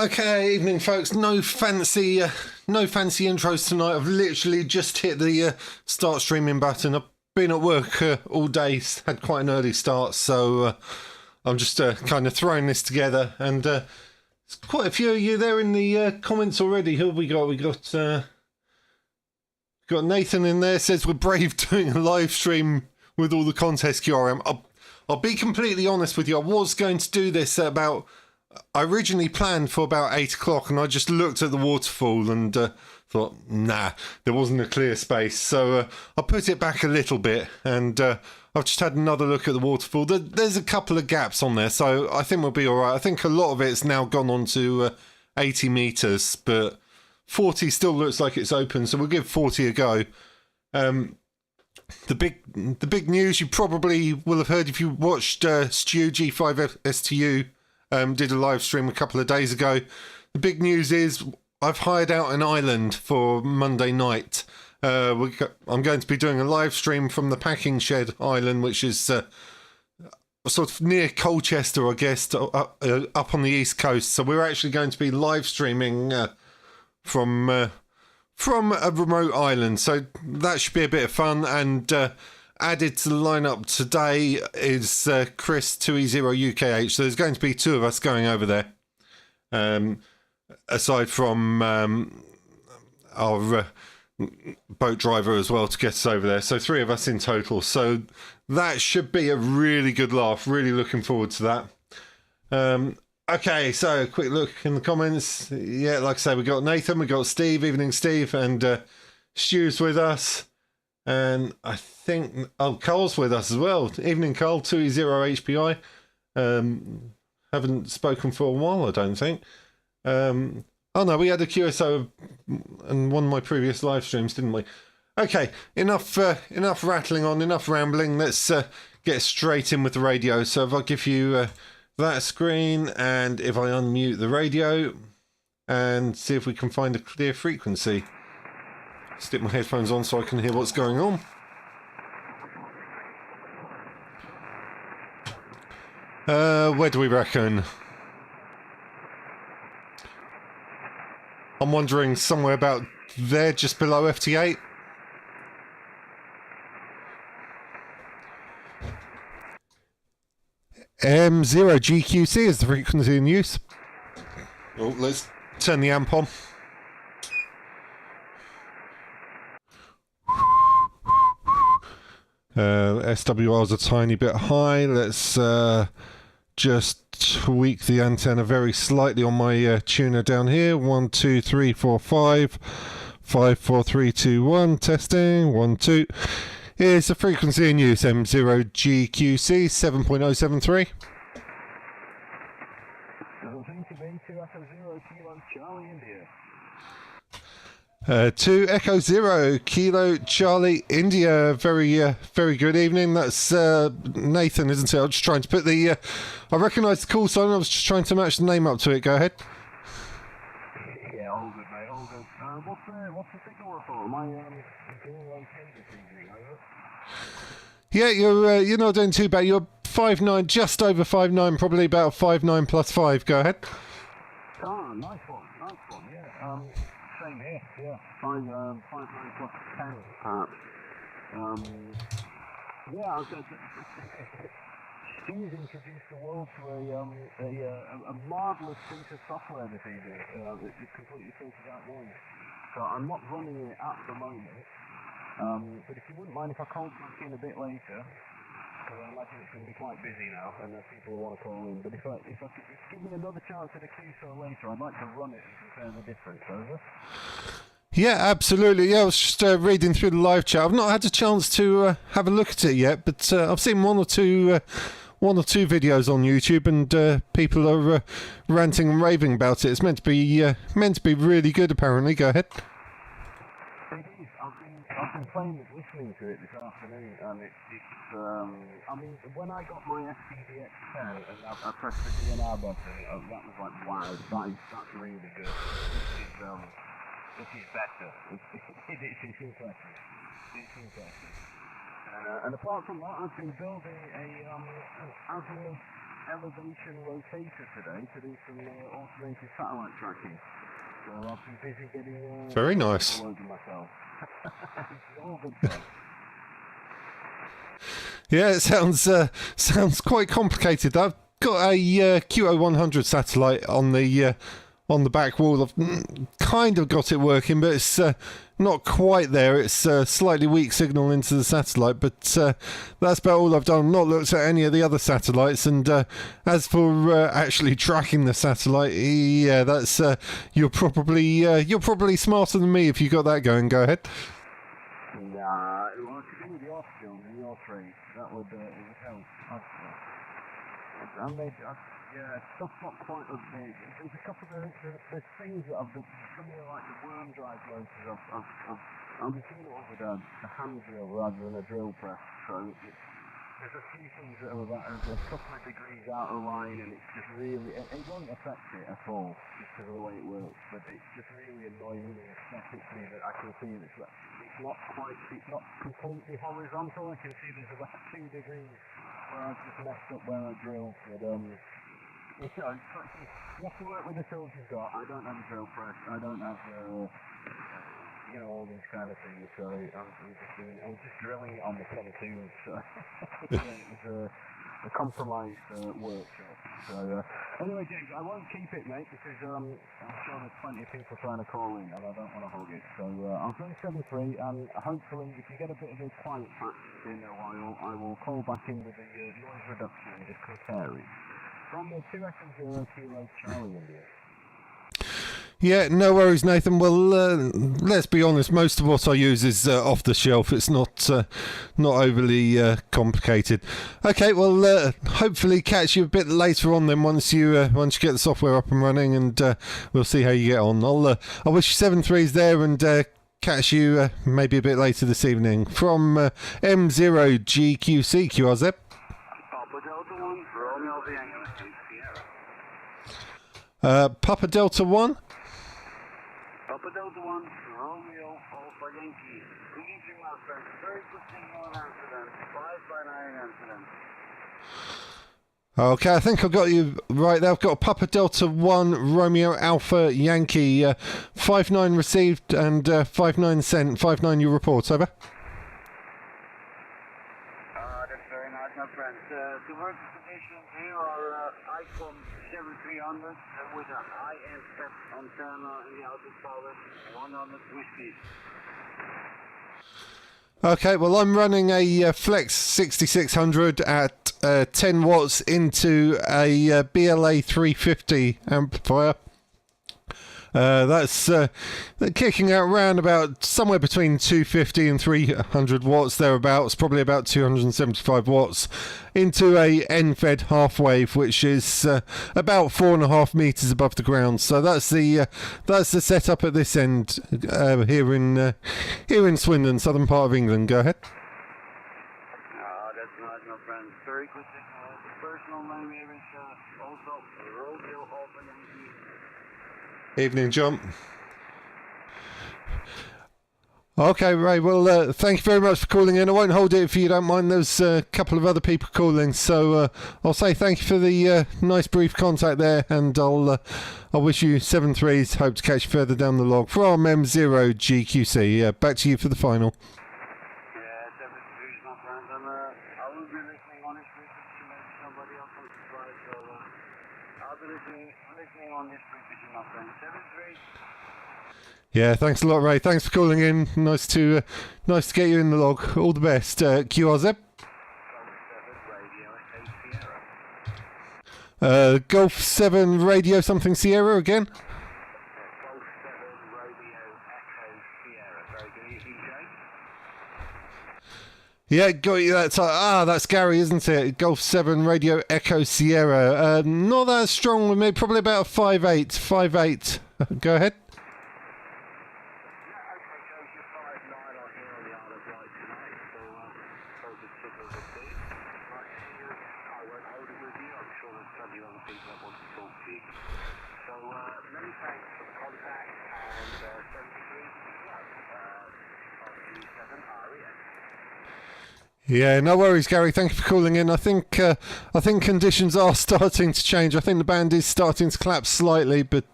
Okay, evening, folks. No fancy intros tonight. I've literally just hit the start streaming button. I've been at work all day. Had quite an early start, so I'm just kind of throwing this together. And there's quite a few of you there in the comments already. Who have we got? We got Nathan in there. Says we're brave doing a live stream with all the contest QRM. I'll be completely honest with you. I was going to do this at about. I originally planned for about 8 o'clock, and I just looked at the waterfall and thought, nah, there wasn't a clear space. So I put it back a little bit, and I've just had another look at the waterfall. There's a couple of gaps on there, so I think we'll be all right. I think a lot of it's now gone on to 80 metres, but 40 still looks like it's open, so we'll give 40 a go. The big news you probably will have heard if you watched Stu G5STU. Did a live stream a couple of days ago. The big news is I've hired out an island for Monday night. I'm going to be doing a live stream from the Packing Shed Island, which is sort of near Colchester, I guess, up on the east coast. So we're actually going to be live streaming from a remote island. So that should be a bit of fun. And added to the lineup today is Chris 2E0UKH. So there's going to be two of us going over there. Aside from our boat driver as well to get us over there. So 3 of us in total. So that should be a really good laugh. Really looking forward to that. Okay, so quick look in the comments. Yeah, like I say, we got Nathan, we got Steve, evening Steve, and Stu's with us. And I think, Carl's with us as well. Evening, Carl, 2E0HPI. Haven't spoken for a while, I don't think. Oh no, we had a QSO in one of my previous live streams, didn't we? Okay, enough rattling on, enough rambling. Let's get straight in with the radio. So if I give you that screen, and if I unmute the radio, and see if we can find a clear frequency. Stick my headphones on so I can hear what's going on. Where do we reckon? I'm wondering somewhere about there, just below FT8. M0GQC is the frequency in use. Oh, let's turn the amp on. SWR's a tiny bit high. Let's just tweak the antenna very slightly on my tuner down here. 1, 2, 3, 4, 5. 5, 4, 3, 2, 1. Testing. 1, 2. Here's the frequency in use. M0GQC 7.073. 2 Echo 0 Kilo Charlie India. Very good evening. That's Nathan, isn't it? I'm just trying to put the I recognise the call sign. I was just trying to match the name up to it. Go ahead. Yeah, all good, mate, all good. What's the signal report? Am I doing okay this evening, over? Yeah, you're not doing too bad. You're 5'9", just over 5'9", probably about 5'9" plus 5. Go ahead. Ah, nice one, yeah. Same here, yeah. 5'9" plus 10, perhaps. Yeah, Steve's introduced the world to a marvellous piece of software this evening. It completely filters out noise. So I'm not running it at the moment. But if you wouldn't mind if I called back in a bit later, because I imagine it's going to be quite busy now, and there's people who want to call in. But if I could give me another chance at a QSO later, I'd like to run it and compare the difference, over. Yeah, absolutely. Yeah, I was just reading through the live chat. I've not had a chance to have a look at it yet, but I've seen one or two videos on YouTube, and people are ranting and raving about it. It's meant to be really good, apparently. Go ahead. It is. I've been playing it, listening to it this afternoon, and it's I mean, when I got my SPDX10 and I pressed the DNR button, that was like, wow, that's really good. This is better. It's impressive. It's impressive. And apart from that, I've been building an Azimuth elevation rotator today to do some automated satellite tracking. So I've been busy getting Very nice. all over myself. It's all good fun. Yeah, it sounds quite complicated. I've got a QO100 satellite on the back wall. I've kind of got it working, but it's not quite there. It's a slightly weak signal into the satellite, but that's about all I've done. I've not looked at any of the other satellites, and as for actually tracking the satellite, yeah, that's you're probably smarter than me if you got that going. Go ahead. Nah, well, to do with your skills and your trade, that would it would help. Yeah, stuff's not quite as big. There's a couple of there's things that I've done, some of the, like the worm drive motors. I've been doing it all with a hand drill rather than a drill press. So there's a few things that are about a couple of degrees out of line, and it's just really it won't affect it at all just because of the way it works. But it's just really annoying me aesthetically that I can see it's not completely horizontal. I can see there's about 2 degrees where I've just messed up where I drilled. But you know, you have to work with the tools you've got. I don't have a drill press. I don't have all these kind of things. So I'm just drilling it on the pontoon. So it was a compromised workshop. So anyway, James, I won't keep it, mate, because I'm sure there's plenty of people trying to call in, and I don't want to hog it. So I'll go 7-3, and hopefully, if you get a bit of a quiet patch in a while, I will call back in with the noise reduction and just compare it. From the 2 Echo 0 Kilo Charlie India. Yeah, no worries, Nathan. Well, let's be honest. Most of what I use is off the shelf. It's not overly complicated. Okay, well, hopefully catch you a bit later on. Then once you get the software up and running, and we'll see how you get on. I wish you 7-3s there, and catch you maybe a bit later this evening from M0GQC QRZ. Papa Delta 1. Papa Delta 1, Romeo, Alpha Yankee. Good evening, my friend. Very good signal in Amsterdam. 5 by 9 Amsterdam. Okay, I think I've got you right there. I've got Papa Delta 1, Romeo Alpha Yankee. 5-9 received and 5-9 sent. 5-9 your report, over. That's very nice, my friend. The working conditions here are ICOM 7300 with a high-end step antenna in the output power, 100 whiskey. Okay, well, I'm running a Flex 6600 at 10 watts into a BLA 350 amplifier. That's kicking out around about somewhere between 250 and 300 watts, thereabouts, probably about 275 watts, into a NFED half wave, which is about 4.5 meters above the ground. So that's the setup at this end here in Swindon, southern part of England. Go ahead. That's nice, my friend. Very good signal. The personal name here is also Romeo Alpha Yankee. Evening, John. Okay, Ray, well, thank you very much for calling in. I won't hold it if you don't mind. There's a couple of other people calling, so I'll say thank you for the nice brief contact there, and I'll wish you 7-3s. Hope to catch you further down the log from M0GQC. Back to you for the final. Yeah, 7-3s, my friend, and I will be listening on this frequency. Maybe somebody else will try, so I'll be listening on this frequency, my friend. 7-3. Yeah, thanks a lot, Ray. Thanks for calling in. Nice to get you in the log. All the best. QRZ. Golf 7 Radio something Sierra again. Golf 7 Romeo Echo Sierra. Very good evening, James. Yeah, got you. That's Gary, isn't it? Golf 7 Radio Echo Sierra. Not that strong with me. Probably about a 5.8. 5.8. Go ahead. Yeah, no worries, Gary. Thank you for calling in. I think conditions are starting to change. I think the band is starting to collapse slightly, but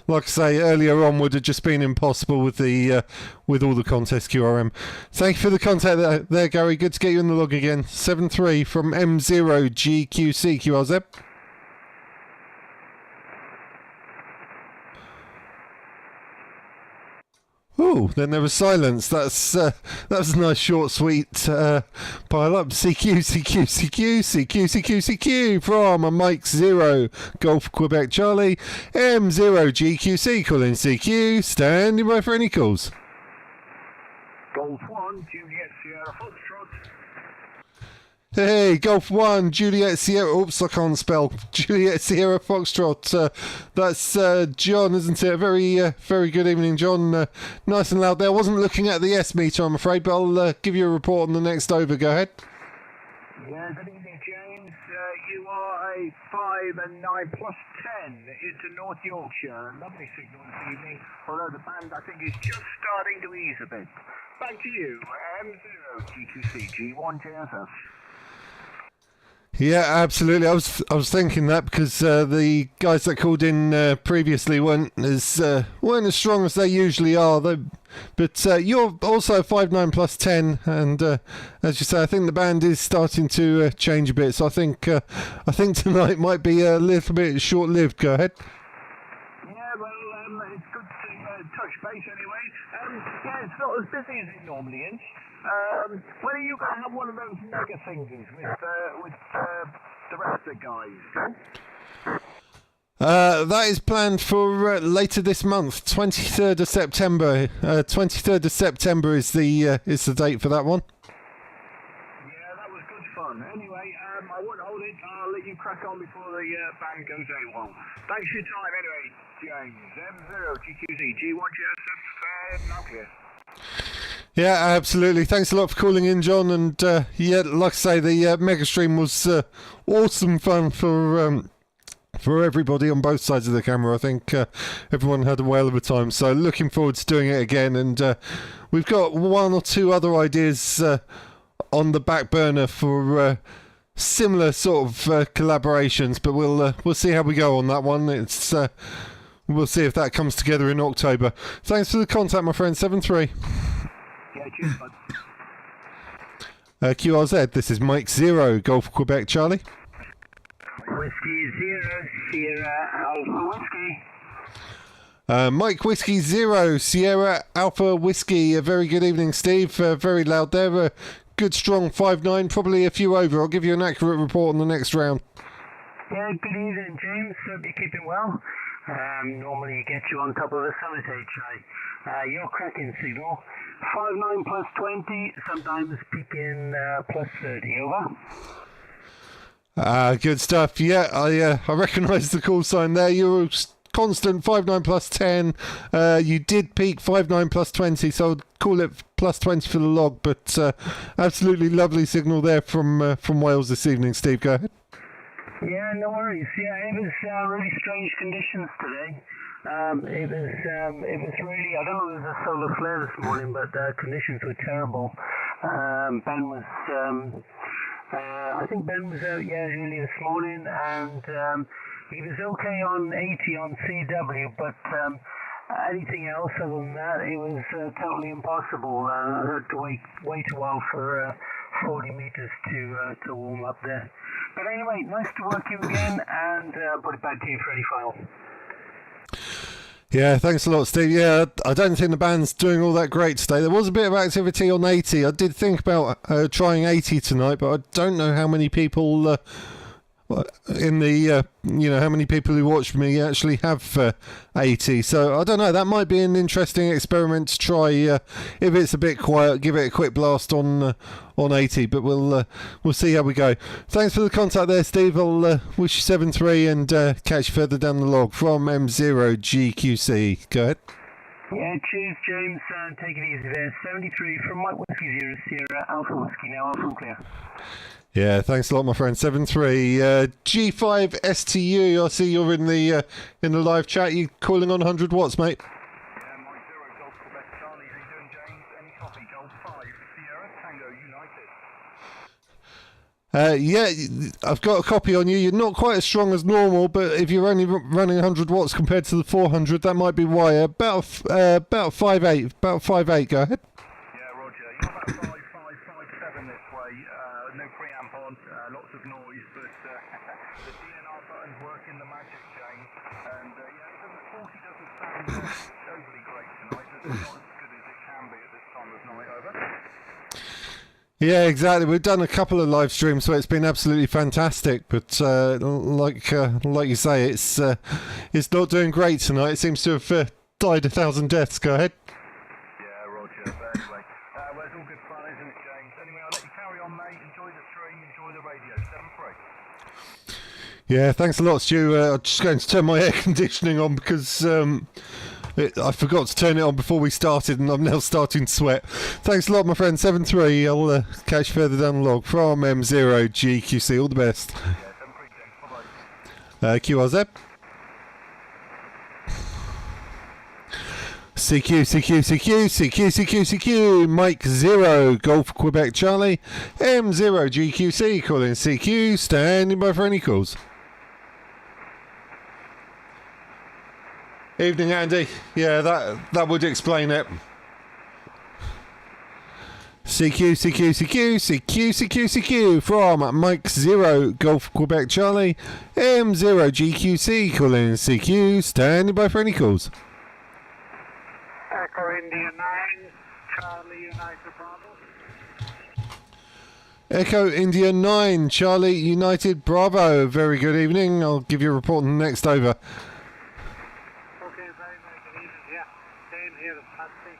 like I say, earlier on would have just been impossible with the with all the contest QRM. Thank you for the contact there, Gary. Good to get you in the log again. 7-3 from M0GQC QRZ. Oh, then there was silence. That was a nice, short, sweet pile up. CQ, CQ, CQ, CQ, CQ, CQ from a Mike 0 Golf Quebec Charlie M0 GQC calling CQ. Standing by for any calls. Golf 1, Juliet Sierra Foxtrot. Hey, Golf 1, Juliet Sierra. Oops, I can't spell. Juliet Sierra Foxtrot. That's John, isn't it? Very good evening, John. Nice and loud there. Wasn't looking at the S meter, I'm afraid, but I'll give you a report on the next over. Go ahead. Yeah, good evening, James. You are a 5 and 9 plus 10 into North Yorkshire. Lovely signal this evening, although the band, I think, is just starting to ease a bit. Back to you, M0 G2C G1 JSF. Yeah, absolutely. I was thinking that because the guys that called in previously weren't as strong as they usually are. But you're also 5-9 plus 10, and as you say, I think the band is starting to change a bit. So I think tonight might be a little bit short-lived. Go ahead. Yeah, well, it's good to touch base anyway. Yeah, it's not as busy as it normally is. When are you going to have one of those mega thingies with the rest of the guys? That is planned for later this month, 23rd of September. 23rd of September is the date for that one. Yeah, that was good fun. Anyway, I won't hold it. I'll let you crack on before the band goes AWOL. Thanks for your time anyway, James. M0 GQZ G1 GSF now clear. Yeah, absolutely. Thanks a lot for calling in, John. And yeah, like I say, the mega stream was awesome fun for everybody on both sides of the camera. I think everyone had a whale of a time. So looking forward to doing it again. And we've got one or two other ideas on the back burner for similar sort of collaborations, but we'll see how we go on that one. We'll see if that comes together in October. Thanks for the contact, my friend. 7-3. Yeah, cheers, bud. QRZ, this is Mike 0 Golf Quebec Charlie. Whiskey 0 Sierra Alpha Whiskey. Mike Whiskey 0 Sierra Alpha Whiskey. A very good evening, Steve. Very loud there. Good strong 5-9, probably a few over. I'll give you an accurate report on the next round. Yeah, good evening, James. Hope you're keeping well. Normally you get you on top of a summit HI. Your cracking signal. 5-9 plus 20, sometimes peaking plus 30, over. Good stuff. Yeah, I recognise the call sign there. You're constant 5-9 plus 10. You did peak 5-9 plus 20, so I'd call it plus 20 for the log, but absolutely lovely signal there from Wales this evening. Steve, go ahead. Yeah, no worries. Yeah, it was really strange conditions today. It was really, I don't know if there was a solar flare this morning, but conditions were terrible. Ben was, I think Ben was out, early this morning, and he was okay on 80 on CW, but anything else other than that, it was totally impossible. I had to wait a while for 40 meters to warm up there. But anyway, nice to work you again, and put it back to you for any final. Yeah, thanks a lot, Steve. Yeah, I don't think the band's doing all that great today. There was a bit of activity on 80. I did think about trying 80 tonight, but I don't know how many people in the how many people who watch me actually have 80. So I don't know, that might be an interesting experiment to try. If it's a bit quiet, give it a quick blast on 80, but we'll see how we go. Thanks for the contact there, Steve. I'll wish you 7-3 and catch you further down the log from M0GQC. Go ahead. Yeah, cheers, James. Take it easy there. 73 from Mike Whiskey 0 Sierra Alpha Whiskey, now Alpha and clear. Yeah, thanks a lot, my friend. 7-3. G5 STU. I see you're in the live chat. You calling on 100 watts, mate? Yeah, Mike 0 Golf Quebec Charlie. How you doing, James? Any copy? Golf 5 Sierra Tango United. Yeah, I've got a copy on you. You're not quite as strong as normal, but if you're only running 100 watts compared to the 400, that might be why. About 5.8, about 5.8. Go ahead. Yeah, Roger. You're about 5.7 this way. No preamp on, lots of noise, but the DNR buttons work in the magic chain. And yeah, 40 doesn't sound overly great tonight. It's not as good as it can be at this time of night. Over. Yeah, exactly. We've done a couple of live streams, so it's been absolutely fantastic. But like you say, it's not doing great tonight. It seems to have died 1,000 deaths. Go ahead. Yeah, Roger. But anyway, well, it's all good fun, isn't it, James? Anyway, I'll let you carry on, mate. Enjoy the stream, enjoy the radio. 7-3. Yeah, thanks a lot, Stu. I'm just going to turn my air conditioning on because I forgot to turn it on before we started, and I'm now starting to sweat. Thanks a lot, my friend. 7-3. I'll catch you further down the log from M0GQC. All the best. Yeah, 7-3, James. Bye-bye. QRZ. CQ, Mike 0, Golf Quebec Charlie, M0GQC, calling CQ, standing by for any calls. Evening, Andy. Yeah, that would explain it. CQ from Mike 0, Golf Quebec Charlie, M0GQC, calling CQ, standing by for any calls. Echo India 9, Charlie United Bravo. Echo India 9, Charlie United Bravo. Very good evening. I'll give you a report next over. Okay, very good evening. Yeah, Dane here at Patsy.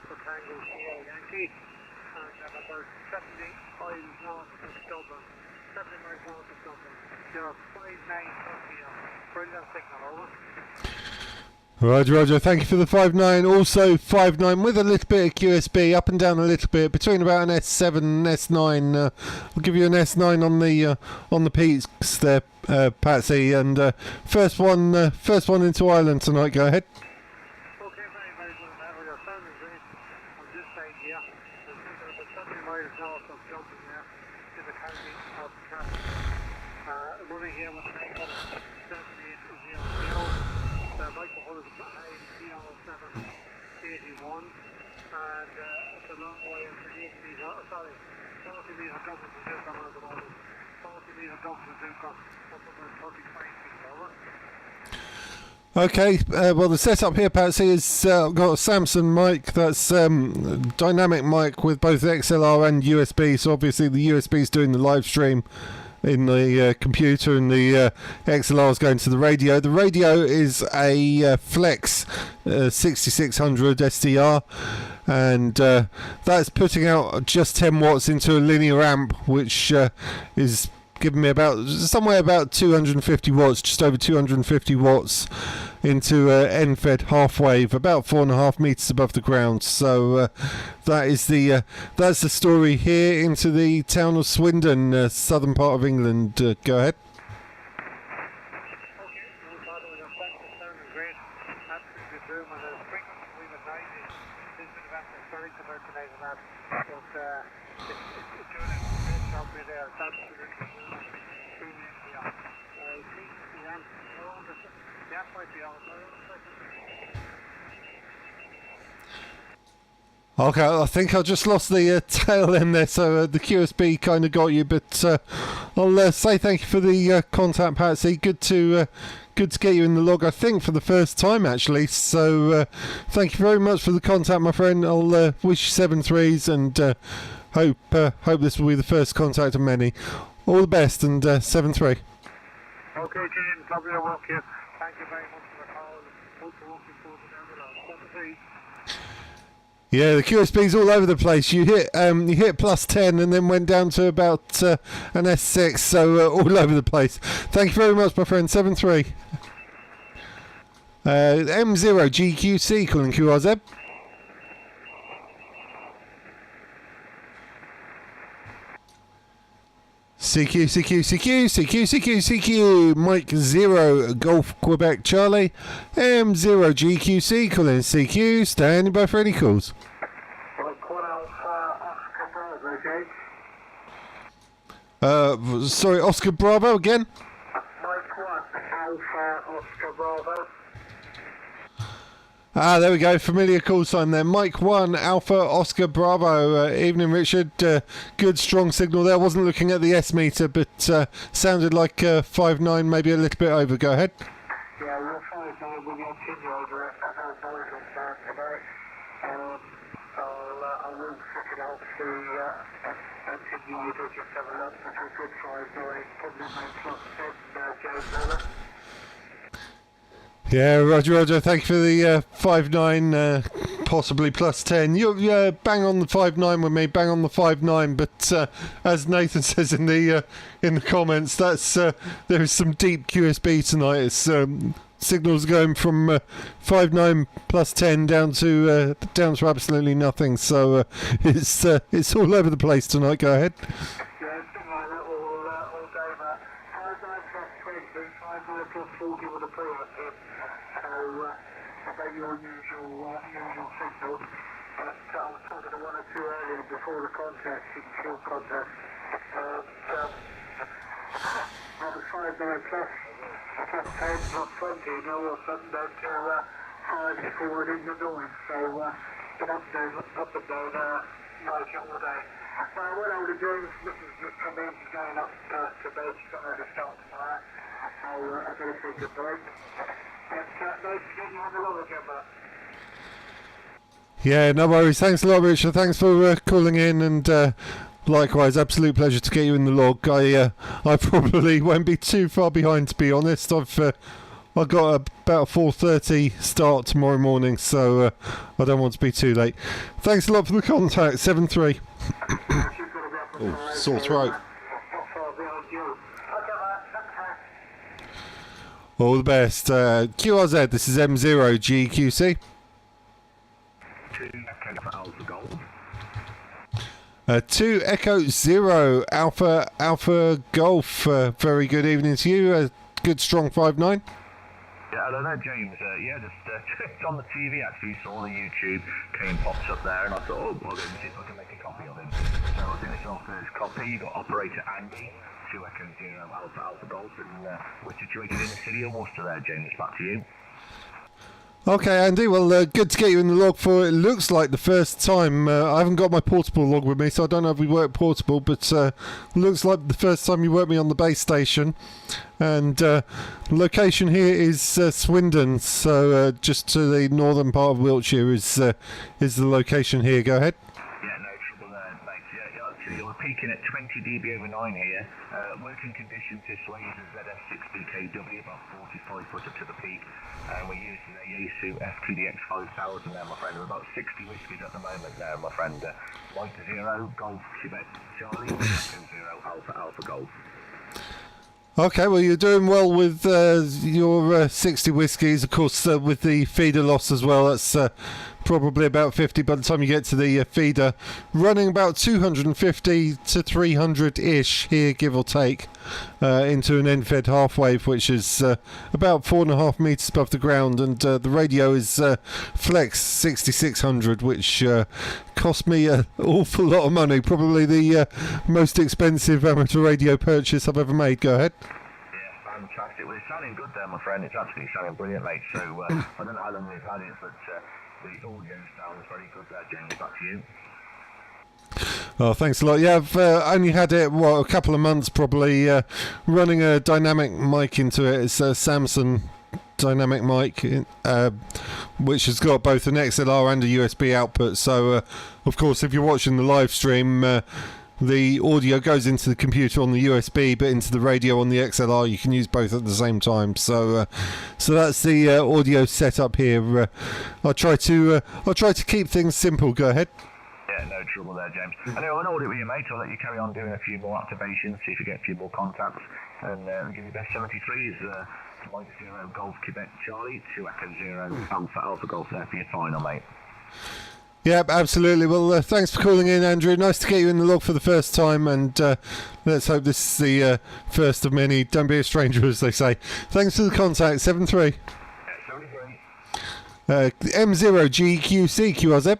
For Tango Sierra Yankee. And I'm about 70 miles north of Dublin. 70 miles north of Dublin. You're 5930. Brilliant signal, over. Roger. Thank you for the 5.9. Also 5.9 with a little bit of QSB, up and down a little bit, between about an S7 and S9. I'll give you an S9 on the peaks there, Patsy. And first one into Ireland tonight. Go ahead. Okay, very good. You're sounding great on this side here. About 70 miles north of Dublin here in the county of Cass. Running here with an angle 7800. The microphone is behind 30781, and it's a long way of 40 metre double to Zircon at the moment. 40 metre double to Zircon, up about 35 feet over. Okay, well the setup here, Patsy, is I've got a Samsung mic. That's dynamic mic with both XLR and USB. So obviously the USB is doing the live stream in the computer, and the XLR is going to the radio. The radio is a Flex 6600 SDR, and that's putting out just 10 watts into a linear amp, which is giving me somewhere about 250 watts, just over 250 watts into end-fed half wave, about 4.5 meters above the ground. So that's the story here into the town of Swindon, southern part of England. Go ahead. Okay, no problem. Your sound is sounding great. Absolutely true. And the frequency we would like is this bit of atmospheric about tonight and that. But it's doing a great job with there. It's absolutely true. Yeah. I think the amp might be on. Okay, I think I just lost the tail end there, so the QSB kind of got you, but I'll say thank you for the contact, Patsy. Good to get you in the log, I think, for the first time, actually. So thank you very much for the contact, my friend. I'll wish you 7 threes, and hope this will be the first contact of many. All the best, and 7-3. Okay, James, lovely to work here. Thank you very much for the call. Hope to work you forward down the line. 7-3. Yeah, the QSB's all over the place. You hit +10 and then went down to about an S6, so all over the place. Thank you very much, my friend. 7-3. M0GQC calling QRZ. CQ, Mike 0, Golf Quebec Charlie, M0GQC calling CQ, standing by for any calls. Sorry, Oscar Bravo again? Mike 1, Alpha Oscar Bravo. Ah, there we go. Familiar call sign there. Mike 1, Alpha Oscar Bravo. Evening, Richard. Good strong signal there. Wasn't looking at the S meter, but sounded like 5.9, maybe a little bit over. Go ahead. Yeah, we're 5.9 with your continue over it. I know boys on start today. I will check it out to continue to just have a look, which is good 5.9, probably make plus 10, James Miller. Yeah, Roger. Thank you for the 5.9, possibly plus 10. You're bang on the 5.9 with me, bang on the 5.9. But as Nathan says in the comments, that's there is some deep QSB tonight. It's signals going from 5.9 plus 10 down to absolutely nothing. So it's all over the place tonight. Go ahead. Yeah, it's been like that all day, but 5.9 plus 20, 5.9 plus 40 with a pre-up. So, about your usual signal. But I was talking to one or two earlier before the contest, in the short contest. That was 5.9 plus 10 plus 20, now all of a sudden down to 5 forward in the noise. So, been up and down like all day. What I would have done, Mrs. just come in, she's going up to bed, she's got her to start tomorrow. So, I better take a break. But nice to get you on the log again, Matt. Yeah, no worries. Thanks a lot, Richard. Thanks for calling in, and likewise, absolute pleasure to get you in the log. I probably won't be too far behind, to be honest. I've got about a 4:30 start tomorrow morning, so I don't want to be too late. Thanks a lot for the contact. 7-3. Oh, sore throat. All the best. QRZ, this is M0GQC. 2 Echo for Alpha Golf. 2 Echo 0 Alpha Golf. Very good evening to you. Good strong 5.9. Yeah, hello there, James. Just on the TV, actually saw the YouTube popped up there, and I thought, oh, well, let me see if I can make a copy of him. So I think it's our first copy. You got operator Andy, 2 Echo 0 Alpha Golf, and we're situated in the city of Worcester there, James. Back to you. Okay, Andy. Well, good to get you in the log for it. Looks like the first time. I haven't got my portable log with me, so I don't know if we work portable, but looks like the first time you worked me on the base station. And location here is Swindon, so just to the northern part of Wiltshire is the location here. Go ahead. Yeah, no trouble there, mate. Yeah, actually, you're peaking at 20 dB over 9 here. Working conditions this way is a ZF60 kW, about 45 foot up to the peak. And we're using a Yaesu FTDX 5000 there, my friend. We're about 60 whiskies at the moment there, my friend. Mike 0, Golf, Quebec, Charlie, 0, Alpha Golf. Okay, well, you're doing well with your 60 whiskies. Of course, with the feeder loss as well, that's probably about 50 by the time you get to the feeder. Running about 250 to 300-ish here, give or take, into an end-fed half wave, which is about 4.5 metres above the ground. And the radio is Flex 6600, which cost me an awful lot of money. Probably the most expensive amateur radio purchase I've ever made. Go ahead. Yeah, fantastic. Well, it's sounding good there, my friend. It's absolutely sounding brilliant, mate. So I don't know how long we've had it, but the audio sounds very good there, James. Back to you. Oh, thanks a lot. Yeah, I've only had it, a couple of months probably, running a dynamic mic into it. It's a Samson dynamic mic, which has got both an XLR and a USB output. So, of course, if you're watching the live stream, the audio goes into the computer on the USB, but into the radio on the XLR. You can use both at the same time. So that's the audio setup here. I'll try to keep things simple. Go ahead. Yeah, no trouble there, James. Anyway, I'll order it with you, mate. I'll let you carry on doing a few more activations, see if you get a few more contacts, and give you best 73s. Mike 0 Golf Quebec Charlie, 2 Echo 0 Alpha Golf there for your final, mate. Yep, absolutely. Well, thanks for calling in, Andrew. Nice to get you in the log for the first time, and let's hope this is the first of many. Don't be a stranger, as they say. Thanks for the contact. 7-3. Yeah, 73. M0GQC QRZ.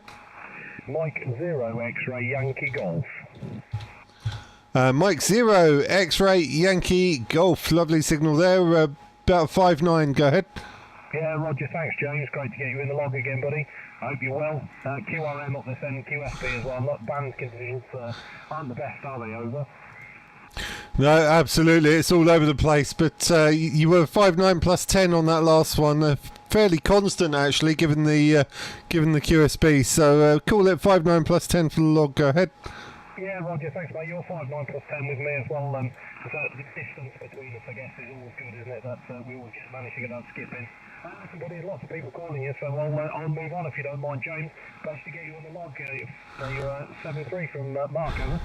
Mike 0 X-Ray Yankee Golf. Mike 0, X-Ray, Yankee, Golf. Lovely signal there. About 5-9. Go ahead. Yeah, Roger, thanks James, great to get you in the log again buddy. I hope you're well. QRM up this end, QSB as well. Not band conditions aren't the best, are they, over? No, absolutely. It's all over the place. But you were 5-9 plus 10 on that last one. Fairly constant actually, given the QSB. So call it 5-9 plus 10 for the log. Go ahead. Yeah, Roger, thanks mate. You're 5-9 plus 10 with me as well. The distance between us, I guess, is always good, isn't it? That we always manage to get that skip in. Listen, buddy, lots of people calling you, so I'll move on if you don't mind, James. Nice to get you on the log. You're 7-3 from Mark, over.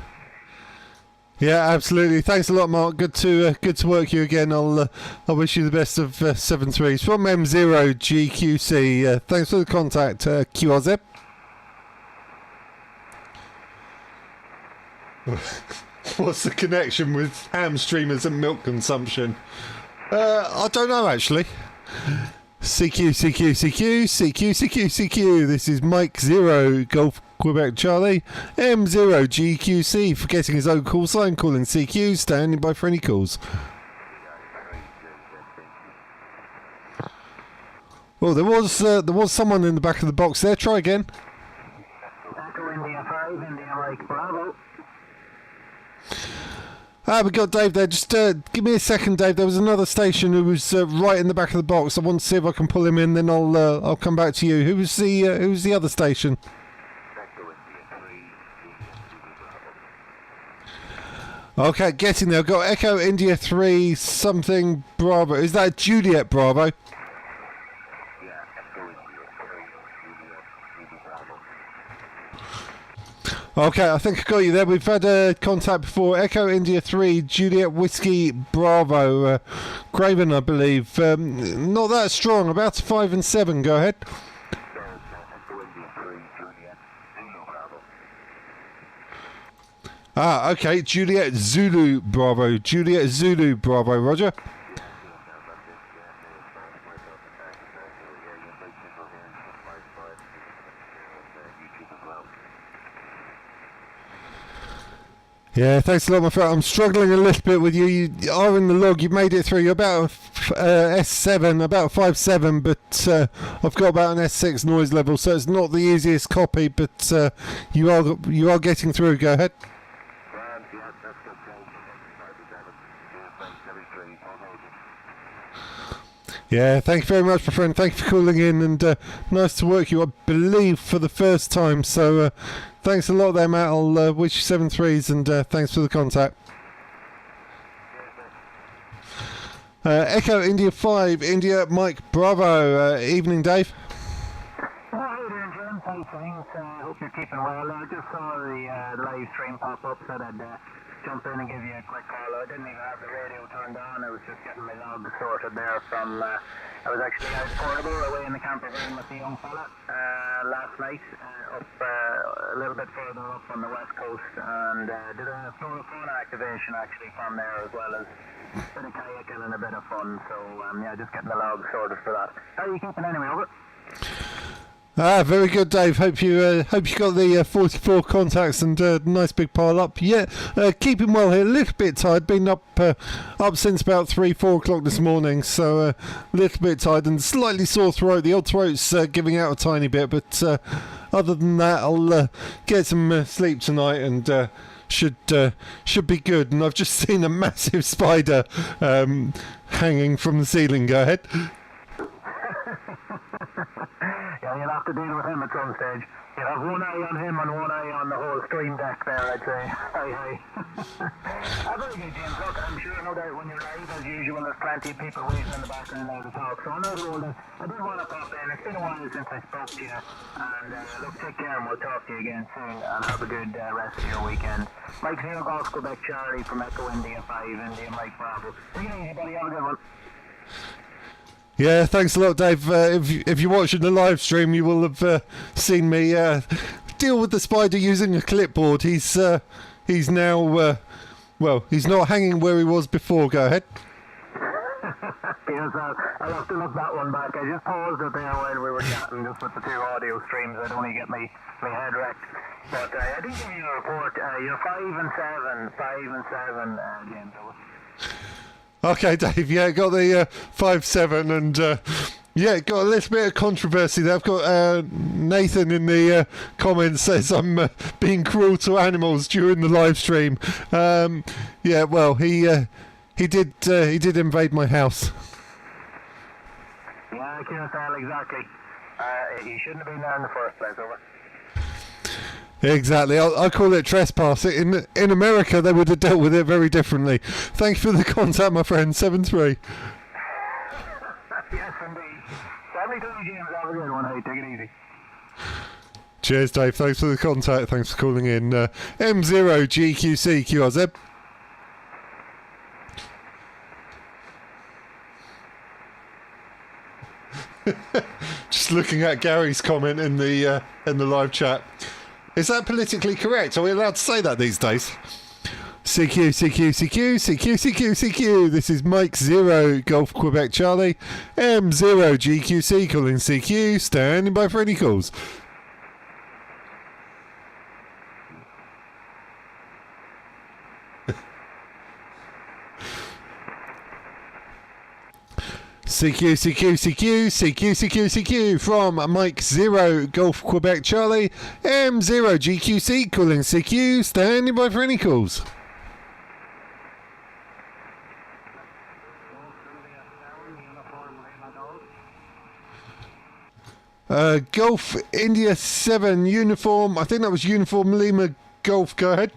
Yeah, absolutely. Thanks a lot, Mark. Good to work you again. I'll wish you the best of 7-3s from M0 GQC. Thanks for the contact, QRZ. What's the connection with ham streamers and milk consumption? I don't know actually. CQ, CQ, CQ, CQ, CQ, CQ. This is Mike 0, Golf Quebec Charlie, M0 GQC, forgetting his own call sign, calling CQ, standing by for any calls. Well, there was someone in the back of the box there. Try again. Echo India 5, India Mike Bravo. We got Dave there. Just give me a second, Dave. There was another station who was right in the back of the box. I want to see if I can pull him in. Then I'll come back to you. Who was the other station? Okay, getting there. I've got Echo India 3 something Bravo. Is that Juliet Bravo? Okay, I think I got you there. We've had contact before. Echo India 3, Juliet Whiskey Bravo. Craven, I believe. Not that strong. About 5 and 7. Go ahead. Okay. Juliet Zulu Bravo. Juliet Zulu Bravo. Roger. Yeah, thanks a lot, my friend. I'm struggling a little bit with you. You are in the log. You've made it through. You're about S7, about 5.7, but I've got about an S6 noise level, so it's not the easiest copy, but you are getting through. Go ahead. Yeah, thank you very much, my friend. Thank you for calling in, and nice to work you, I believe, for the first time. So thanks a lot there, Matt. I'll wish you 7-3s, and thanks for the contact. Echo India 5, India Mike Bravo. Evening, Dave. How you doing, Jim? Thanks. Hope you're keeping well. I just saw the live stream pop up, said I'd jump in and give you a quick call. I didn't even have the radio turned on. I was just getting my log sorted there from... I was actually out portable away in the camper van with the young fella last night, up a little bit further up on the west coast, and did a fluorophone activation actually from there, as well as a bit of kayaking and a bit of fun. So yeah, just getting the log sorted for that. How are you keeping anyway, over? Very good, Dave. Hope you got the 44 contacts and nice big pile up. Yeah, keeping well here. A little bit tired. Been up since about 3-4 o'clock this morning, so a little bit tired and slightly sore throat. The old throat's giving out a tiny bit, but other than that, I'll get some sleep tonight and should be good. And I've just seen a massive spider hanging from the ceiling. Go ahead. Yeah, you'll have to deal with him at some stage. You'll have one eye on him and one eye on the whole stream deck there, I'd say. Hey. Very good, James. Look, I'm sure, no doubt, when you're live, as usual, there's plenty of people waiting in the background now to talk. So I know the role that I did want to pop in. It's been a while since I spoke to you. And look, take care and we'll talk to you again soon. And have a good rest of your weekend. Mike 0 Golf Quebec Charlie from Echo India 5, India Mike Bravo. Take it easy, buddy. Have a good one. Yeah, thanks a lot, Dave. If you're watching the live stream, you will have seen me deal with the spider using a clipboard. He's now he's not hanging where he was before. Go ahead. Yes, I'll have to look that one back. I just paused it there while we were chatting, just with the two audio streams. I'd only get my head wrecked. But I did give you a report. You're 5-7, James. Okay, Dave. Yeah, got the 5-7, and yeah, got a little bit of controversy there. I've got Nathan in the comments says I'm being cruel to animals during the live stream. Yeah, well, he did invade my house. Yeah, QSL, exactly. You shouldn't have been there in the first place, over. Exactly, I call it trespass. In America, they would have dealt with it very differently. Thank you for the contact, my friend. 7-3. Yes, indeed. 72 James, have a good one. Hey, take it easy. Cheers, Dave. Thanks for the contact. Thanks for calling in. M0GQC QRZ. Just looking at Gary's comment in the live chat. Is that politically correct? Are we allowed to say that these days? CQ, CQ, CQ, CQ, CQ, CQ. This is Mike 0, Golf Quebec Charlie. M0 GQC calling CQ. Standing by for any calls. CQ, CQ, CQ, CQ, CQ, CQ from Mike 0, Golf Quebec Charlie, M0 GQC calling CQ, standing by for any calls. Golf India 7 uniform, I think that was uniform Lima Golf, go ahead.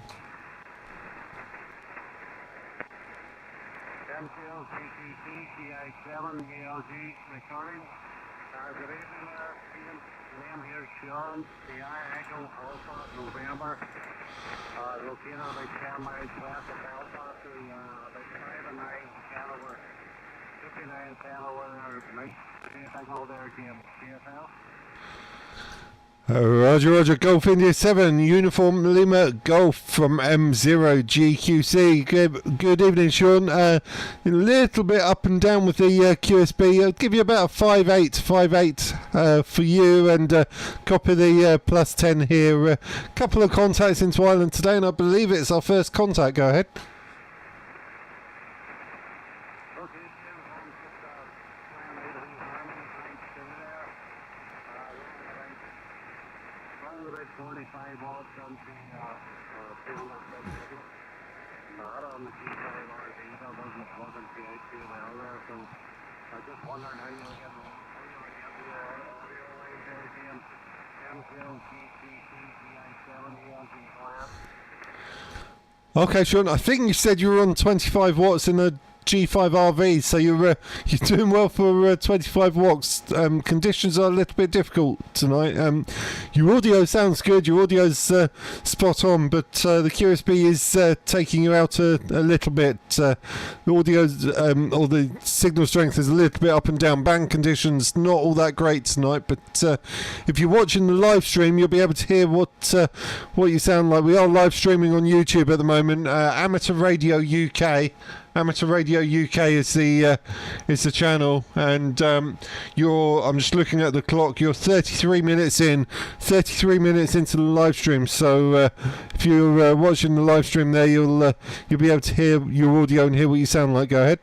Recording. Good evening, Ian. Liam here, Sean. The Echo Alpha, November. Located about 10 miles west of Belfast, about 5 and 9 Kenilworth. 59 Kenilworth, nice signal there, Jim. CFL. Roger, Roger, Golf India 7, Uniform Lima Golf from M0 GQC. Good evening, Sean. A little bit up and down with the QSB. I'll give you about a 5.8 for you, and copy the plus 10 here. A couple of contacts into Ireland today, and I believe it's our first contact. Go ahead. Okay, Sean, I think you said you were on 25 watts in a G5 RV, so you're doing well for 25 watts. Conditions are a little bit difficult tonight. Your audio sounds good, your audio's spot on, but the QSB is taking you out a little bit. The audio's, or the signal strength is a little bit up and down. Band conditions not all that great tonight, but if you're watching the live stream, you'll be able to hear what you sound like. We are live streaming on YouTube at the moment. Amateur Radio UK. Amateur Radio UK is the channel, and I'm just looking at the clock. You're 33 minutes into the live stream. So if you're watching the live stream there, you'll be able to hear your audio and hear what you sound like. Go ahead.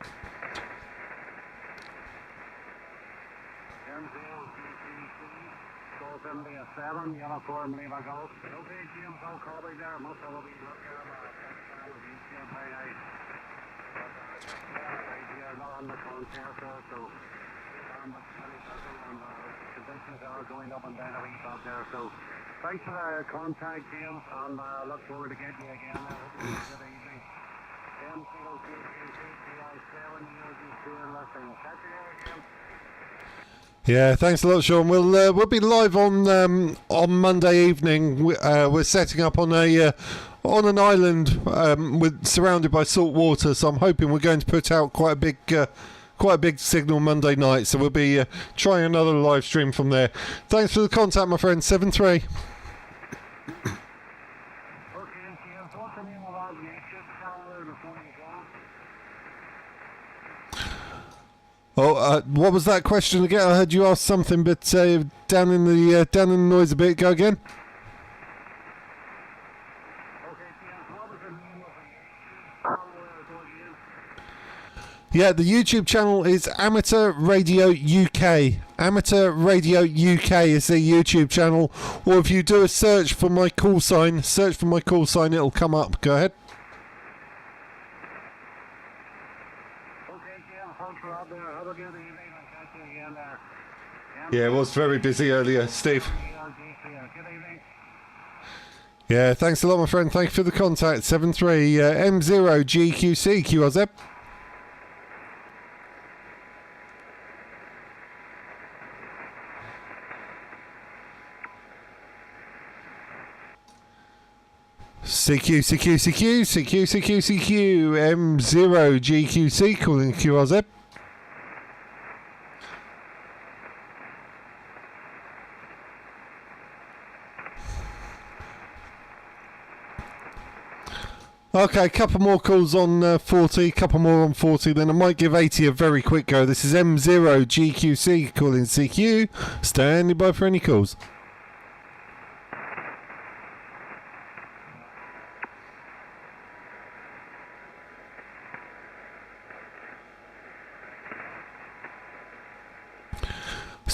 Going up and down a wee bit there, so thanks for the contact, James, and look forward to getting you again. Good evening. Yeah, thanks a lot, Sean. We'll be live on Monday evening. We're setting up on an island surrounded by salt water, so I'm hoping we're going to put out quite a big signal Monday night, so we'll be trying another live stream from there. Thanks for the contact, my friend. 7-3. Oh, what was that question again? I heard you ask something, but down in the noise a bit. Go again. Yeah, the YouTube channel is Amateur Radio UK. Amateur Radio UK is the YouTube channel. Or if you do a search for my call sign, it'll come up. Go ahead. Okay, yeah, thanks for that there. Have a good evening and catch you again there. Yeah, it was very busy earlier, Steve. Good evening. Yeah, thanks a lot, my friend. Thank you for the contact. 73 M0 GQC QRZ. CQ M0 GQC calling QRZ. Okay, a couple more calls on 40, couple more on 40, then I might give 80 a very quick go. This is M0 GQC calling CQ. Standing by for any calls.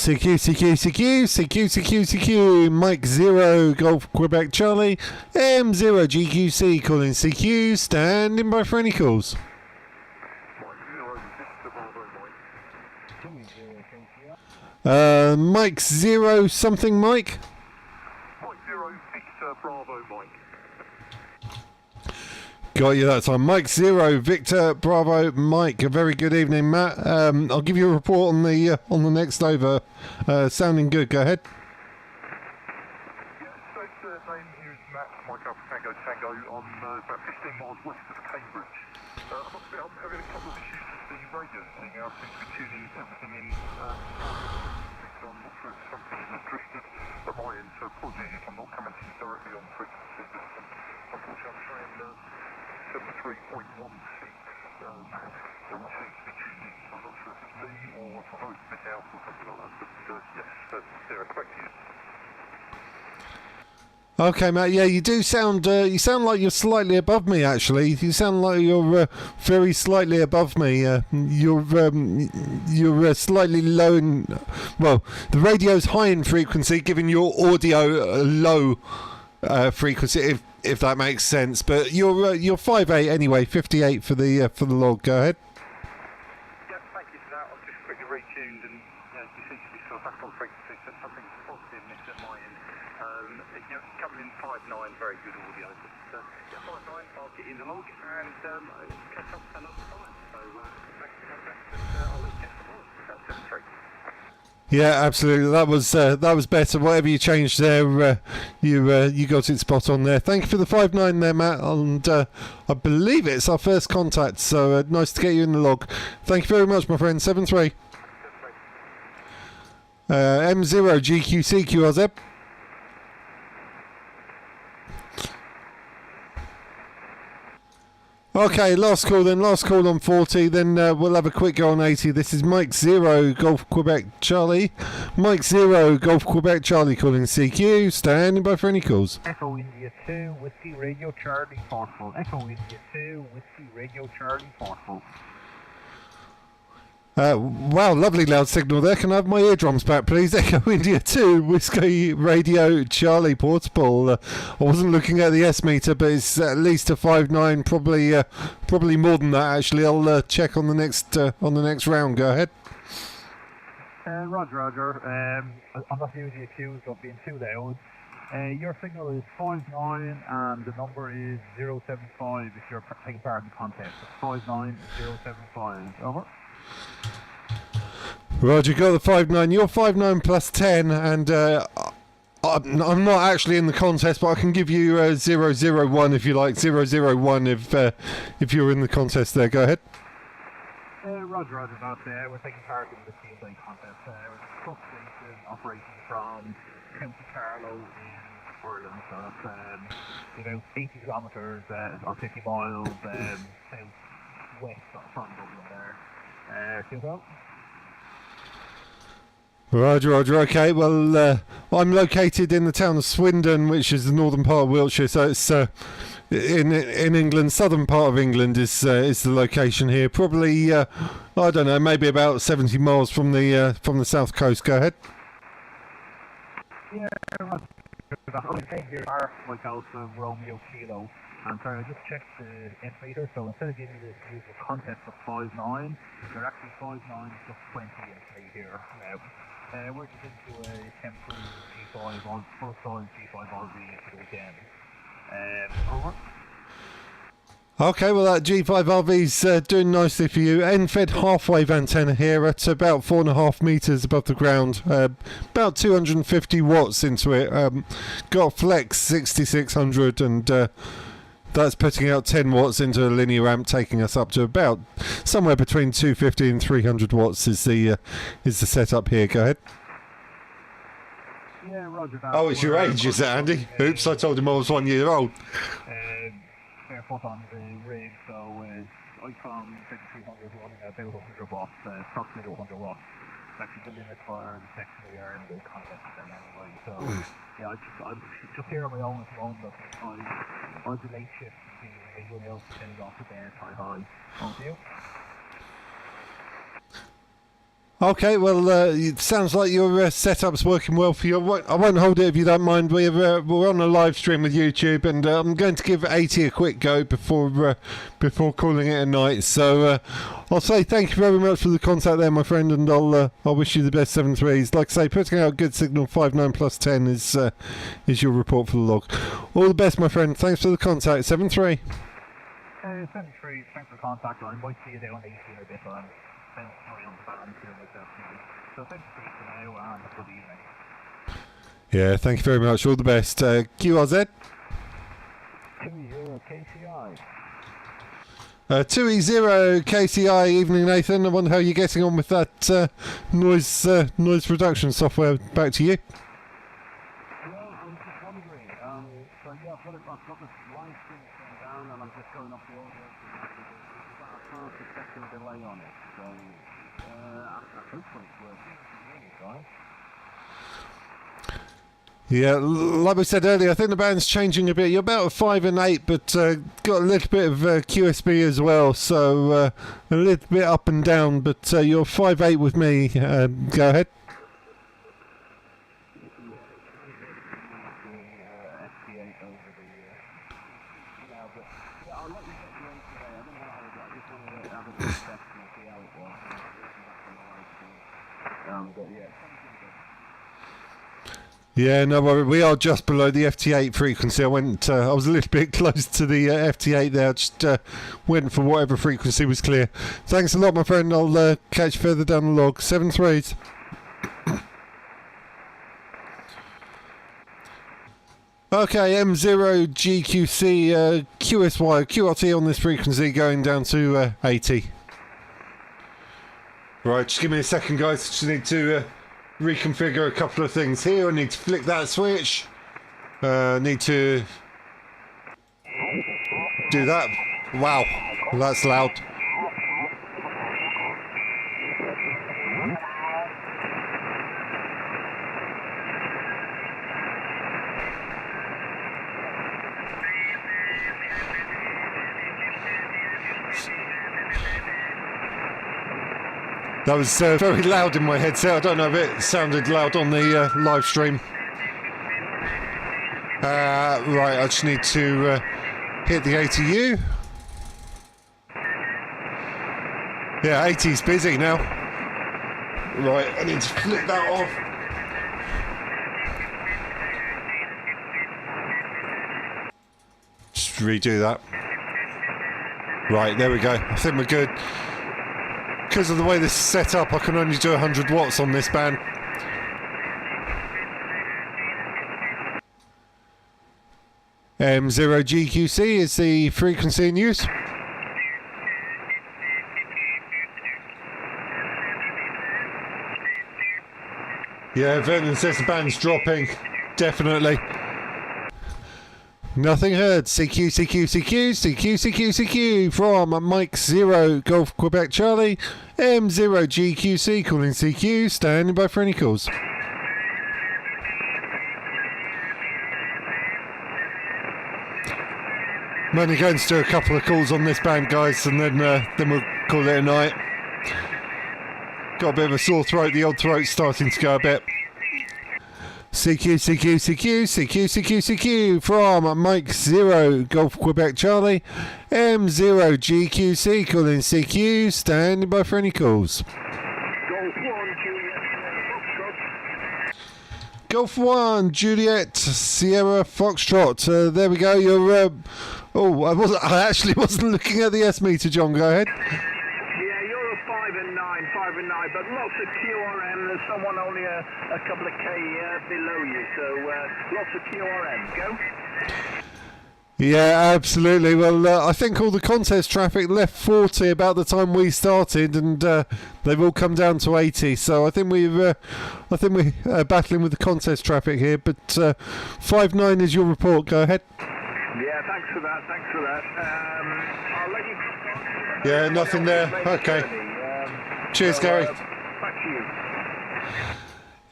CQ, Mike 0, Golf Quebec Charlie, M0 GQC calling CQ, standing by for any calls. Mike 0 something, Mike? Mike 0, Victor Bravo, Mike. Got you that time. Mike 0, Victor Bravo, Mike. A very good evening, Matt. I'll give you a report on the next over. Sounding good. Go ahead. Yeah, so name here is Matt, Mike Alpha Tango on about 15 miles west of Cambridge. I'm having a couple of issues with the radio thing. I seem to be tuning everything in. So I'm not sure if something has drifted at my end, so apologies if I'm not coming to you directly on frequency, but unfortunately I'm trying 73.16, which seems to be tuning in, so I'm not sure if it's me or if I'm a bit out or something like that, but yes, there, back to you. Okay, Matt. Yeah, you do sound. You sound like you're slightly above me. Actually, you sound like you're very slightly above me. You're slightly low. Well, the radio's high in frequency, giving your audio a low frequency, if that makes sense. But you're 5'8" anyway. 58 for the log. Go ahead. Yeah, thank you for that. I've just quickly retuned and you seem to be sort of back on frequency, so something positive missed at my end. Coming in 5'9", very good audio, but 5'9", I'll get in the log and catch up another time. So thanks for coming back and I'll let you get some more. That's 73. Yeah, absolutely. That was better. Whatever you changed there, you got it spot on there. Thank you for the 5'9" there, Matt. And I believe it's our first contact. So nice to get you in the log. Thank you very much, my friend. 7-3. M0 GQC QRZ. Okay, last call on 40, then we'll have a quick go on 80. This is Mike 0, Golf Quebec Charlie. Mike 0, Golf Quebec Charlie calling CQ, standing by for any calls. Echo India 2, Whiskey Radio Charlie Forceful. Echo India 2, Whiskey Radio Charlie Forceful. Wow, lovely loud signal there. Can I have my eardrums back, please? Echo India 2, Whiskey Radio Charlie Portable. I wasn't looking at the S meter, but it's at least a 5'9", probably more than that. Actually, I'll check on the next round. Go ahead. Roger. I'm not using the accused of being too loud. Your signal is 5'9", and the number is 075 if you're taking part in the contest. 5'9", 075. Over. Roger, got the 5'9". You're 5'9" plus 10, and I'm not actually in the contest, but I can give you 001 if you like. 001 if you're in the contest there. Go ahead. Roger about that. We're taking part in the TSA contest. We're a truck station operating from County Carlow in Ireland, so that's 80 kilometres or 50 miles south west from Dublin there. Roger. Okay, well, I'm located in the town of Swindon, which is the northern part of Wiltshire, so in England, southern part of England is the location here. Probably I don't know, maybe about 70 miles from the south coast. Go ahead. Yeah, okay, here are Mike Alpha Romeo Kilo. I'm sorry, I just checked the estimator, so instead of giving you the usual contest of 5.9, they're actually 5.9 plus 20 estimated here now. We're just into a temporary G5 on first time G5 RV for the weekend. Over. Okay, well that G5 RV's doing nicely for you. End-fed half-wave antenna here at about 4.5 metres above the ground. About 250 watts into it. Got flex 6600 and that's putting out 10 watts into a linear amp, taking us up to about somewhere between 250 and 300 watts is the setup here. Go ahead. Yeah, roger that. Oh, it's your age, is it, Andy? Oops, I told him I was 1 year old. Barefoot on the rig, so Icom 5300 running at about 100 watts, approximately 100 watts. It's actually the limit for the section we are in the contest then anyway. So yeah, I'm just here on my own at the moment. I do late shift to everyone else heading off to bed high. Thank you. Okay, well, it sounds like your setup's working well for you. I won't hold it if you don't mind. We're on a live stream with YouTube, and I'm going to give 80 a quick go before calling it a night. So I'll say thank you very much for the contact there, my friend, and I'll wish you the best 7.3s. Like I say, putting out a good signal 5.9 plus 10 is your report for the log. All the best, my friend. Thanks for the contact. 7.3. 7.3. Thanks for the contact. I might see you down 80 in a bit, but I'm sorry on the band here myself. So thanks for now and good evening. Yeah, thank you very much. All the best. QRZ? 2-0 KCI. 2E0 KCI. Evening, Nathan. I wonder how you're getting on with that noise reduction software. Back to you. Yeah, I'm just wondering. So yeah, I've got this live stream going down, and I'm just going up the audio. There's about a 30-second delay on it. So hopefully it's working. Right? Yeah, like we said earlier, I think the band's changing a bit. You're about a 5 and 8, but got a little bit of QSB as well, so a little bit up and down. But you're 5.8 with me. Go ahead. Yeah, no worry. We are just below the FT8 frequency. I was a little bit close to the FT8 there. I just went for whatever frequency was clear. Thanks a lot, my friend. I'll catch you further down the log. 7.3s. Okay, M0GQC, QSY, QRT on this frequency going down to 80. Right, just give me a second, guys. Just need to reconfigure a couple of things here. I need to flick that switch. Need to do that. Wow, that's loud. That was very loud in my headset. I don't know if it sounded loud on the live stream. Right, I just need to hit the ATU. Yeah, 80's busy now. Right, I need to flip that off. Just redo that. Right, there we go. I think we're good. Because of the way this is set up, I can only do 100 watts on this band. M0GQC is the frequency in use. Yeah, Vernon says the band's dropping. Definitely. Nothing heard. CQ, CQ, CQ, CQ, CQ, CQ from Mike 0 Golf Quebec Charlie. M0GQC calling CQ. Standing by for any calls. I'm only going to do a couple of calls on this band, guys, and then we'll call it a night. Got a bit of a sore throat. The old throat's starting to go a bit. CQ from Mike 0 Golf Quebec Charlie. M0 GQC calling CQ. Standing by for any calls. Golf 1 Juliet Sierra Foxtrot. There we go. You're. I actually wasn't looking at the S meter, John. Go ahead. Yeah, you're a 5 and 9, but lots of QRM. There's someone only a couple of K below you, so lots of QRM. Go. Yeah, absolutely. Well, I think all the contest traffic left 40 about the time we started, and they've all come down to 80. So I think we're battling with the contest traffic here. But 5-9 is your report. Go ahead. Yeah, thanks for that. I'll let you. Yeah, nothing there. Okay. Cheers, Gary. Back to you.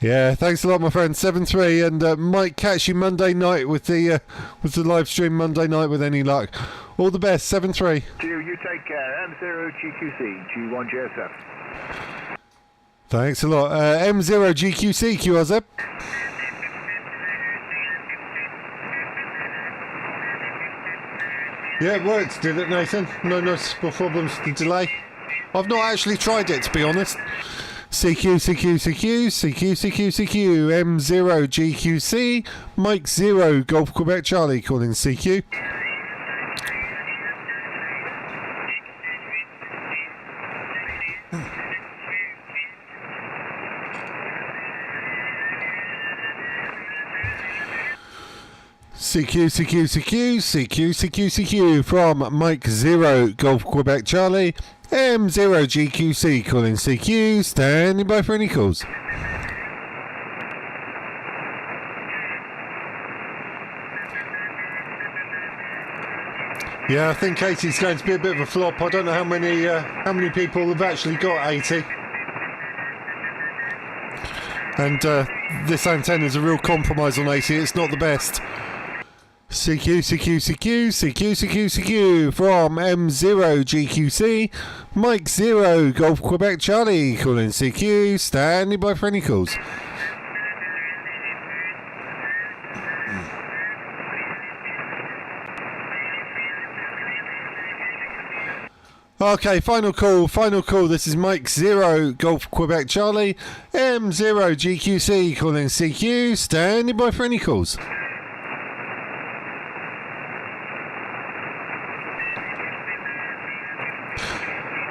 Yeah, thanks a lot, my friend. 7-3, and might catch you Monday night with the live stream Monday night with any luck. All the best. 7-3. You take care. M0 GQC G1 JSF. Thanks a lot. M0 GQC QRZ. Yeah, it worked, did it, Nathan? No noticeable problems with the delay. I've not actually tried it, to be honest. CQ, M0 GQC, Mike 0 Golf Quebec Charlie calling CQ. CQ from Mike 0 Golf Quebec Charlie. M0 GQC calling CQ. Standing by for any calls. Yeah, I think 80 is going to be a bit of a flop. I don't know how many people have actually got 80. And this antenna is a real compromise on 80. It's not the best. CQ from M0 GQC, Mike 0 Golf Quebec Charlie calling CQ. Standing by for any calls. Okay, final call. This is Mike 0 Golf Quebec Charlie, M0 GQC calling CQ. Standing by for any calls.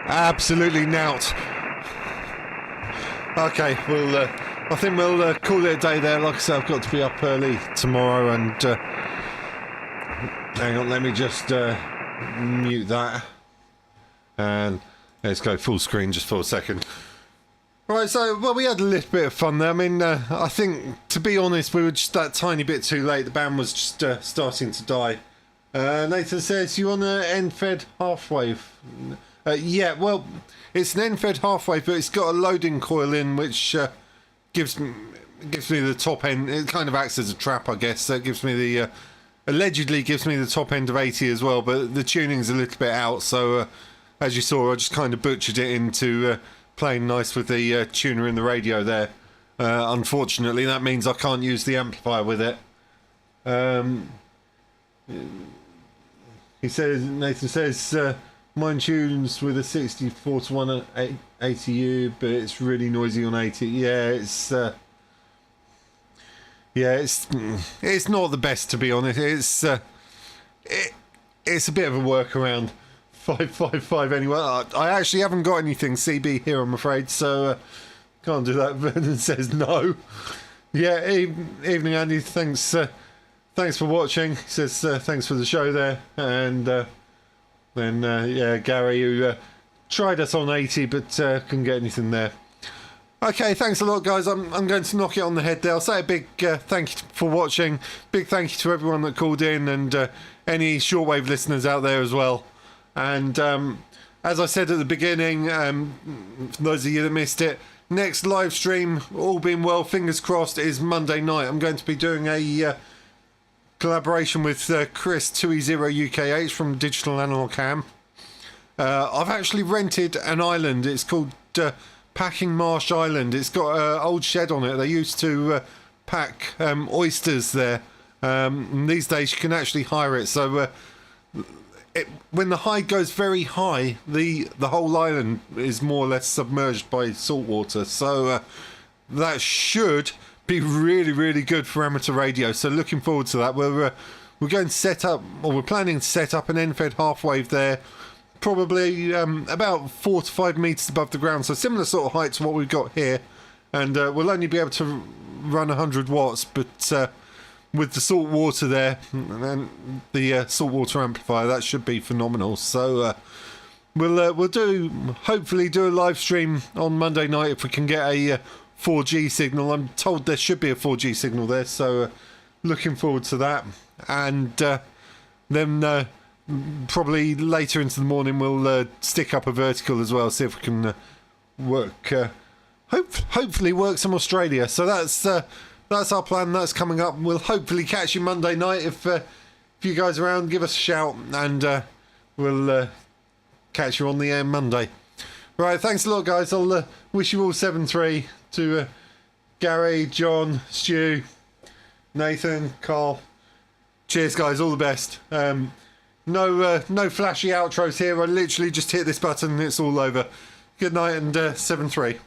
Absolutely nout. Okay, I think we'll call it a day there. Like I said, I've got to be up early tomorrow, and hang on, let me just mute that, and let's go full screen just for a second. Right, so we had a little bit of fun there. I mean, I think, to be honest, we were just that tiny bit too late. The band was just starting to die. Nathan says, you on the end-fed half-wave? Yeah, well, it's an end-fed half-wave, but it's got a loading coil in, which gives me the top end. It kind of acts as a trap, I guess. So it gives me the allegedly gives me the top end of 80 as well, but the tuning's a little bit out. So as you saw, I just kind of butchered it into playing nice with the tuner in the radio there. Unfortunately, that means I can't use the amplifier with it. Nathan says. Mine tunes with a 64-1 ATU, but it's really noisy on 80. Yeah, it's not the best, to be honest. It's a bit of a workaround. 555 anyway. I actually haven't got anything CB here, I'm afraid, so can't do that. Vernon says no. Yeah, evening Andy. Thanks for watching. He says thanks for the show there, and. Then, Gary, who tried us on 80, but couldn't get anything there. Okay, thanks a lot, guys. I'm going to knock it on the head there. I'll say a big thank you for watching. Big thank you to everyone that called in, and any shortwave listeners out there as well. And as I said at the beginning, for those of you that missed it, next live stream, all being well, fingers crossed, is Monday night. I'm going to be doing a collaboration with Chris 2E0UKH from Digital Analog Cam. I've actually rented an island. It's called Packing Marsh Island. It's got an old shed on it. They used to pack oysters there. And these days you can actually hire it. So when the tide goes very high, the whole island is more or less submerged by salt water. So that should be really, really good for amateur radio. So looking forward to that. We're going to set up, or we're planning to set up an end-fed half wave there, probably about 4 to 5 meters above the ground. So similar sort of height to what we've got here, and we'll only be able to run 100 watts, but with the salt water there and the saltwater amplifier, that should be phenomenal. So we'll hopefully do a live stream on Monday night if we can get a 4G signal. I'm told there should be a 4G signal there, so looking forward to that. And then probably later into the morning we'll stick up a vertical as well, see if we can work hopefully work some Australia. So that's our plan. That's coming up. We'll hopefully catch you Monday night. If you guys are around, give us a shout, and we'll catch you on the air Monday. Right, thanks a lot, guys. I'll wish you all 7-3 to Gary, John, Stu, Nathan, Carl. Cheers, guys. All the best. No flashy outros here. I literally just hit this button and it's all over. Good night, and 7-3.